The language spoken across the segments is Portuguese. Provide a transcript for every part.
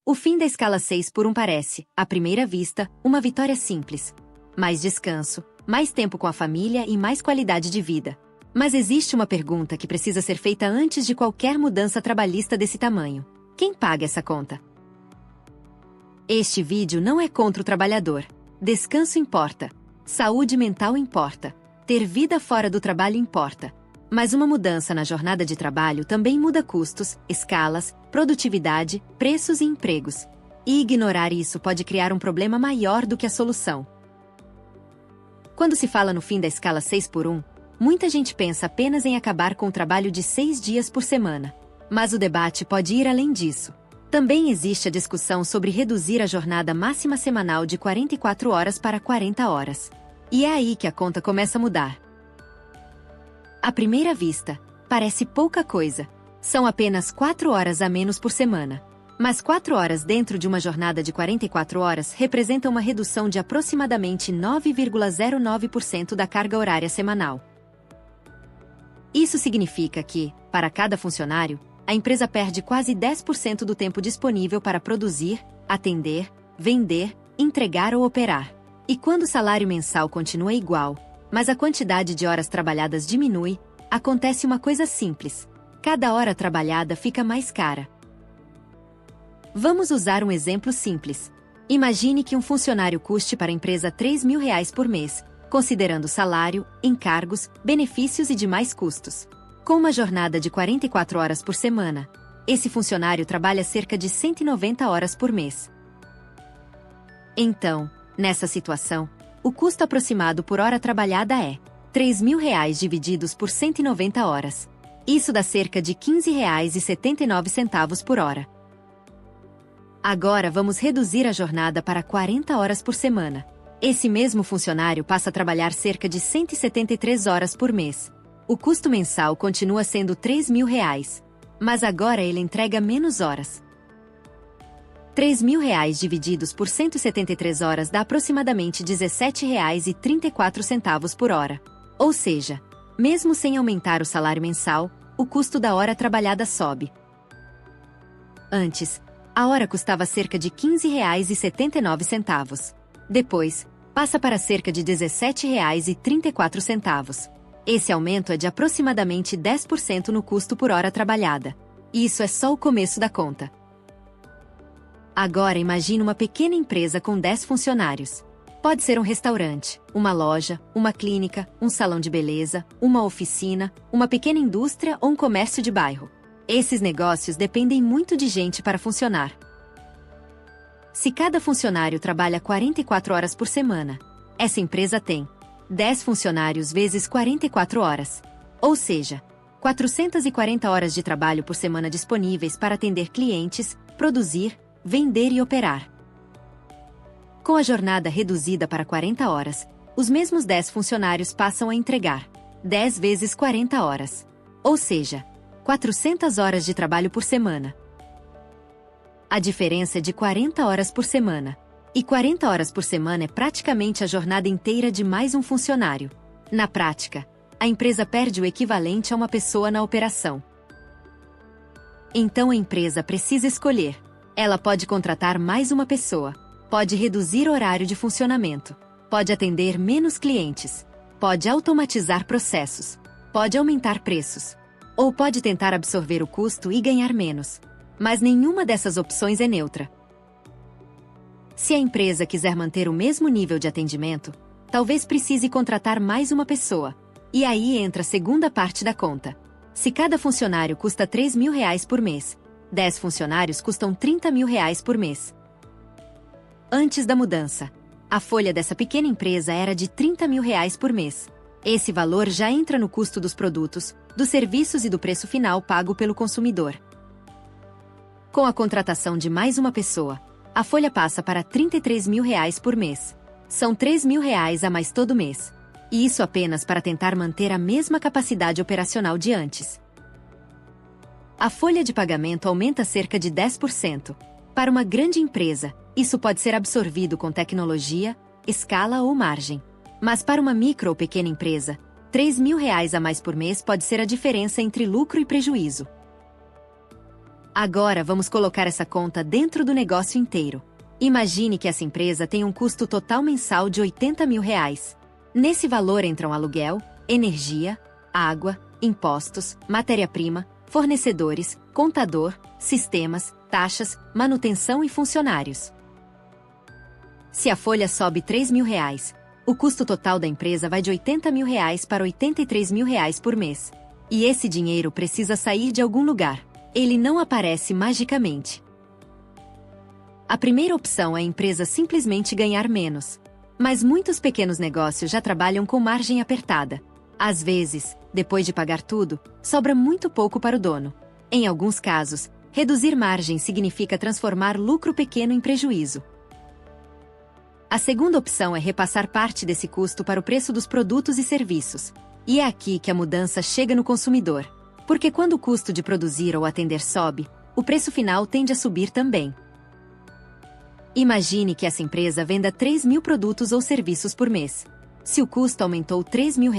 O fim da escala 6 por 1 parece, à primeira vista, uma vitória simples. Mais descanso, mais tempo com a família e mais qualidade de vida. Mas existe uma pergunta que precisa ser feita antes de qualquer mudança trabalhista desse tamanho. Quem paga essa conta? Este vídeo não é contra o trabalhador. Descanso importa. Saúde mental importa. Ter vida fora do trabalho importa. Mas uma mudança na jornada de trabalho também muda custos, escalas, produtividade, preços e empregos. E ignorar isso pode criar um problema maior do que a solução. Quando se fala no fim da escala 6 por 1, muita gente pensa apenas em acabar com o trabalho de 6 dias por semana. Mas o debate pode ir além disso. Também existe a discussão sobre reduzir a jornada máxima semanal de 44 horas para 40 horas. E é aí que a conta começa a mudar. À primeira vista, parece pouca coisa. São apenas 4 horas a menos por semana. Mas 4 horas dentro de uma jornada de 44 horas representam uma redução de aproximadamente 9,09% da carga horária semanal. Isso significa que, para cada funcionário, a empresa perde quase 10% do tempo disponível para produzir, atender, vender, entregar ou operar. E quando o salário mensal continua igual, mas a quantidade de horas trabalhadas diminui, acontece uma coisa simples. Cada hora trabalhada fica mais cara. Vamos usar um exemplo simples. Imagine que um funcionário custe para a empresa R$3.000 por mês, considerando salário, encargos, benefícios e demais custos. Com uma jornada de 44 horas por semana, esse funcionário trabalha cerca de 190 horas por mês. Então, nessa situação, o custo aproximado por hora trabalhada é R$3.000 divididos por 190 horas. Isso dá cerca de R$15,79 por hora. Agora vamos reduzir a jornada para 40 horas por semana. Esse mesmo funcionário passa a trabalhar cerca de 173 horas por mês. O custo mensal continua sendo R$3.000, mas agora ele entrega menos horas. R$3.000 divididos por 173 horas dá aproximadamente R$17,34 por hora. Ou seja, mesmo sem aumentar o salário mensal, o custo da hora trabalhada sobe. Antes, a hora custava cerca de R$15,79. Depois, passa para cerca de R$17,34. Esse aumento é de aproximadamente 10% no custo por hora trabalhada. E isso é só o começo da conta. Agora imagine uma pequena empresa com 10 funcionários. Pode ser um restaurante, uma loja, uma clínica, um salão de beleza, uma oficina, uma pequena indústria ou um comércio de bairro. Esses negócios dependem muito de gente para funcionar. Se cada funcionário trabalha 44 horas por semana, essa empresa tem 10 funcionários vezes 44 horas. Ou seja, 440 horas de trabalho por semana disponíveis para atender clientes, produzir, vender e operar. Com a jornada reduzida para 40 horas, os mesmos 10 funcionários passam a entregar 10 vezes 40 horas. Ou seja, 400 horas de trabalho por semana. A diferença é de 40 horas por semana. E 40 horas por semana é praticamente a jornada inteira de mais um funcionário. Na prática, a empresa perde o equivalente a uma pessoa na operação. Então a empresa precisa escolher. Ela pode contratar mais uma pessoa, pode reduzir o horário de funcionamento, pode atender menos clientes, pode automatizar processos, pode aumentar preços, ou pode tentar absorver o custo e ganhar menos. Mas nenhuma dessas opções é neutra. Se a empresa quiser manter o mesmo nível de atendimento, talvez precise contratar mais uma pessoa. E aí entra a segunda parte da conta. Se cada funcionário custa R$3.000 por mês, 10 funcionários custam R$30.000 por mês. Antes da mudança, a folha dessa pequena empresa era de R$30.000 por mês. Esse valor já entra no custo dos produtos, dos serviços e do preço final pago pelo consumidor. Com a contratação de mais uma pessoa, a folha passa para R$33.000 por mês. São R$3.000 a mais todo mês. E isso apenas para tentar manter a mesma capacidade operacional de antes. A folha de pagamento aumenta cerca de 10%. Para uma grande empresa, isso pode ser absorvido com tecnologia, escala ou margem. Mas para uma micro ou pequena empresa, R$3.000 a mais por mês pode ser a diferença entre lucro e prejuízo. Agora vamos colocar essa conta dentro do negócio inteiro. Imagine que essa empresa tem um custo total mensal de R$ 80 mil. Nesse valor entram aluguel, energia, água, impostos, matéria-prima, fornecedores, contador, sistemas, taxas, manutenção e funcionários. Se a folha sobe R$ 3 mil, o custo total da empresa vai de R$ 80 mil para R$ 83 mil por mês. E esse dinheiro precisa sair de algum lugar. Ele não aparece magicamente. A primeira opção é a empresa simplesmente ganhar menos. Mas muitos pequenos negócios já trabalham com margem apertada. Às vezes, depois de pagar tudo, sobra muito pouco para o dono. Em alguns casos, reduzir margem significa transformar lucro pequeno em prejuízo. A segunda opção é repassar parte desse custo para o preço dos produtos e serviços. E é aqui que a mudança chega no consumidor. Porque quando o custo de produzir ou atender sobe, o preço final tende a subir também. Imagine que essa empresa venda 3 mil produtos ou serviços por mês. Se o custo aumentou R$ 3 mil,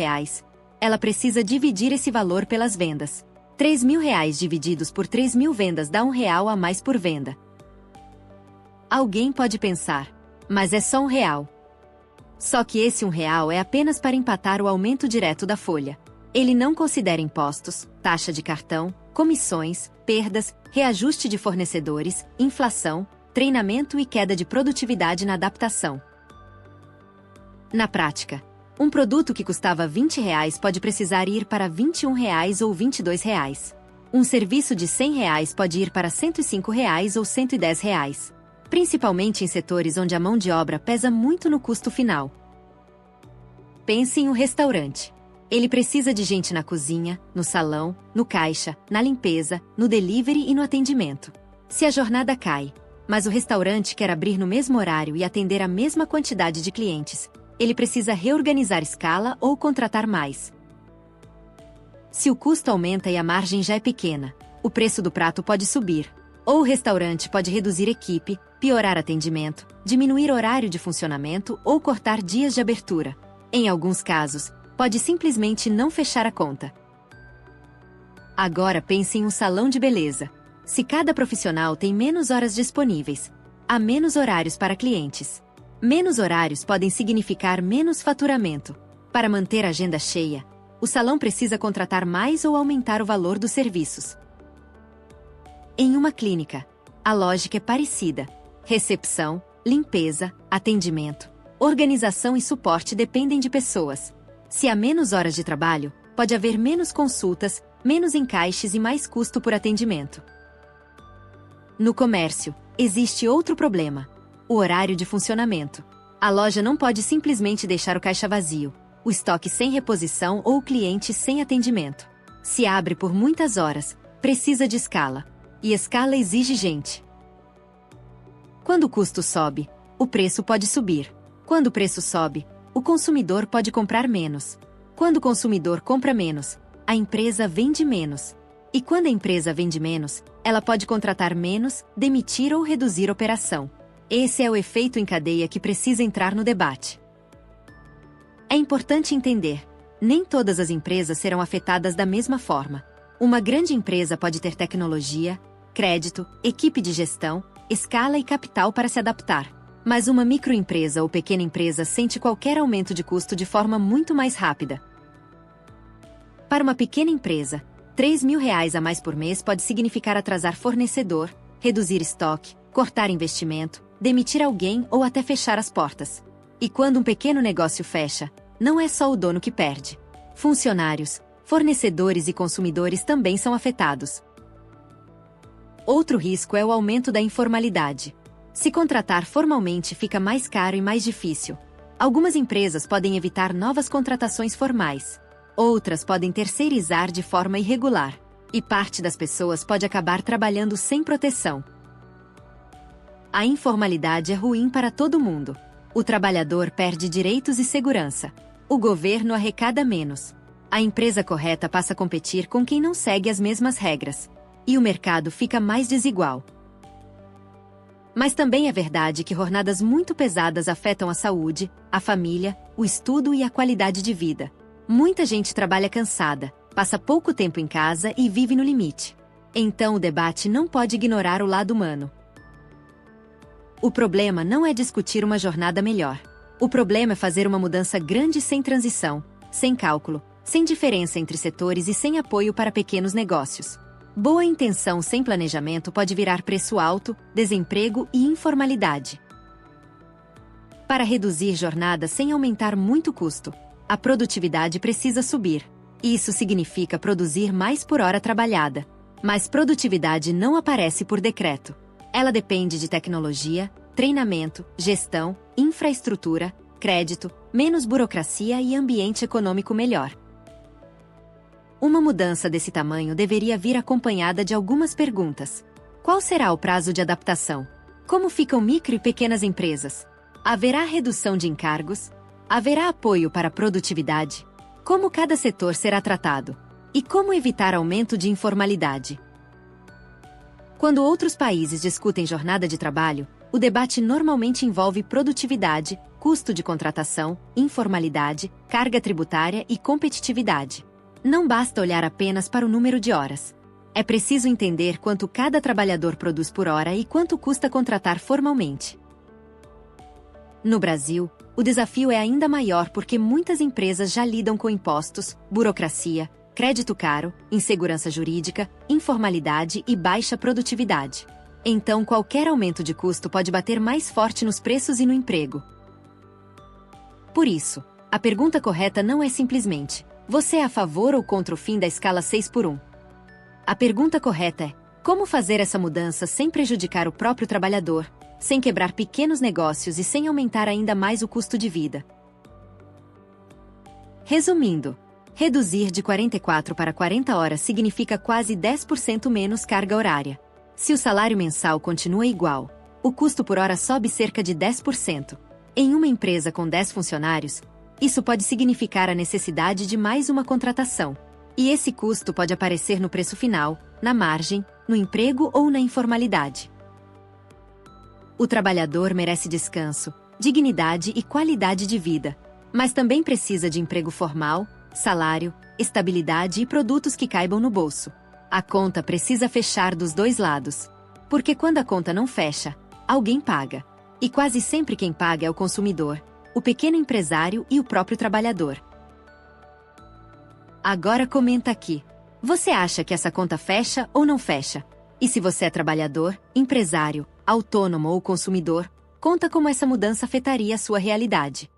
ela precisa dividir esse valor pelas vendas. R$ 3 mil divididos por 3 mil vendas dá R$ 1 a mais por venda. Alguém pode pensar, mas é só R$ 1. Só que esse R$ 1 é apenas para empatar o aumento direto da folha. Ele não considera impostos, taxa de cartão, comissões, perdas, reajuste de fornecedores, inflação, treinamento e queda de produtividade na adaptação. Na prática, um produto que custava R$ 20 pode precisar ir para R$ 21 ou R$ 22. Um serviço de R$ 100 pode ir para R$ 105 ou R$ 110. Principalmente em setores onde a mão de obra pesa muito no custo final. Pense em um restaurante. Ele precisa de gente na cozinha, no salão, no caixa, na limpeza, no delivery e no atendimento. Se a jornada cai, mas o restaurante quer abrir no mesmo horário e atender a mesma quantidade de clientes, ele precisa reorganizar escala ou contratar mais. Se o custo aumenta e a margem já é pequena, o preço do prato pode subir. Ou o restaurante pode reduzir equipe, piorar atendimento, diminuir horário de funcionamento ou cortar dias de abertura. Em alguns casos, pode simplesmente não fechar a conta. Agora pense em um salão de beleza. Se cada profissional tem menos horas disponíveis, há menos horários para clientes. Menos horários podem significar menos faturamento. Para manter a agenda cheia, o salão precisa contratar mais ou aumentar o valor dos serviços. Em uma clínica, a lógica é parecida. Recepção, limpeza, atendimento, organização e suporte dependem de pessoas. Se há menos horas de trabalho, pode haver menos consultas, menos encaixes e mais custo por atendimento. No comércio, existe outro problema: o horário de funcionamento. A loja não pode simplesmente deixar o caixa vazio, o estoque sem reposição ou o cliente sem atendimento. Se abre por muitas horas, precisa de escala. E escala exige gente. Quando o custo sobe, o preço pode subir. Quando o preço sobe, o consumidor pode comprar menos. Quando o consumidor compra menos, a empresa vende menos. E quando a empresa vende menos, ela pode contratar menos, demitir ou reduzir a operação. Esse é o efeito em cadeia que precisa entrar no debate. É importante entender: nem todas as empresas serão afetadas da mesma forma. Uma grande empresa pode ter tecnologia, crédito, equipe de gestão, escala e capital para se adaptar. Mas uma microempresa ou pequena empresa sente qualquer aumento de custo de forma muito mais rápida. Para uma pequena empresa, R$ 3 mil a mais por mês pode significar atrasar fornecedor, reduzir estoque, cortar investimento, demitir alguém ou até fechar as portas. E quando um pequeno negócio fecha, não é só o dono que perde. Funcionários, fornecedores e consumidores também são afetados. Outro risco é o aumento da informalidade. Se contratar formalmente fica mais caro e mais difícil. Algumas empresas podem evitar novas contratações formais. Outras podem terceirizar de forma irregular. E parte das pessoas pode acabar trabalhando sem proteção. A informalidade é ruim para todo mundo. O trabalhador perde direitos e segurança. O governo arrecada menos. A empresa correta passa a competir com quem não segue as mesmas regras. E o mercado fica mais desigual. Mas também é verdade que jornadas muito pesadas afetam a saúde, a família, o estudo e a qualidade de vida. Muita gente trabalha cansada, passa pouco tempo em casa e vive no limite. Então o debate não pode ignorar o lado humano. O problema não é discutir uma jornada melhor. O problema é fazer uma mudança grande sem transição, sem cálculo, sem diferença entre setores e sem apoio para pequenos negócios. Boa intenção sem planejamento pode virar preço alto, desemprego e informalidade. Para reduzir jornada sem aumentar muito custo, a produtividade precisa subir. Isso significa produzir mais por hora trabalhada. Mas produtividade não aparece por decreto. Ela depende de tecnologia, treinamento, gestão, infraestrutura, crédito, menos burocracia e ambiente econômico melhor. Uma mudança desse tamanho deveria vir acompanhada de algumas perguntas. Qual será o prazo de adaptação? Como ficam micro e pequenas empresas? Haverá redução de encargos? Haverá apoio para a produtividade? Como cada setor será tratado? E como evitar aumento de informalidade? Quando outros países discutem jornada de trabalho, o debate normalmente envolve produtividade, custo de contratação, informalidade, carga tributária e competitividade. Não basta olhar apenas para o número de horas. É preciso entender quanto cada trabalhador produz por hora e quanto custa contratar formalmente. No Brasil, o desafio é ainda maior porque muitas empresas já lidam com impostos, burocracia, crédito caro, insegurança jurídica, informalidade e baixa produtividade. Então, qualquer aumento de custo pode bater mais forte nos preços e no emprego. Por isso, a pergunta correta não é simplesmente: você é a favor ou contra o fim da escala 6x1? A pergunta correta é: como fazer essa mudança sem prejudicar o próprio trabalhador, sem quebrar pequenos negócios e sem aumentar ainda mais o custo de vida? Resumindo, reduzir de 44 para 40 horas significa quase 10% menos carga horária. Se o salário mensal continua igual, o custo por hora sobe cerca de 10%. Em uma empresa com 10 funcionários, isso pode significar a necessidade de mais uma contratação. E esse custo pode aparecer no preço final, na margem, no emprego ou na informalidade. O trabalhador merece descanso, dignidade e qualidade de vida, mas também precisa de emprego formal, salário, estabilidade e produtos que caibam no bolso. A conta precisa fechar dos dois lados. Porque quando a conta não fecha, alguém paga. E quase sempre quem paga é o consumidor, o pequeno empresário e o próprio trabalhador. Agora comenta aqui. Você acha que essa conta fecha ou não fecha? E se você é trabalhador, empresário, autônomo ou consumidor, conta como essa mudança afetaria a sua realidade.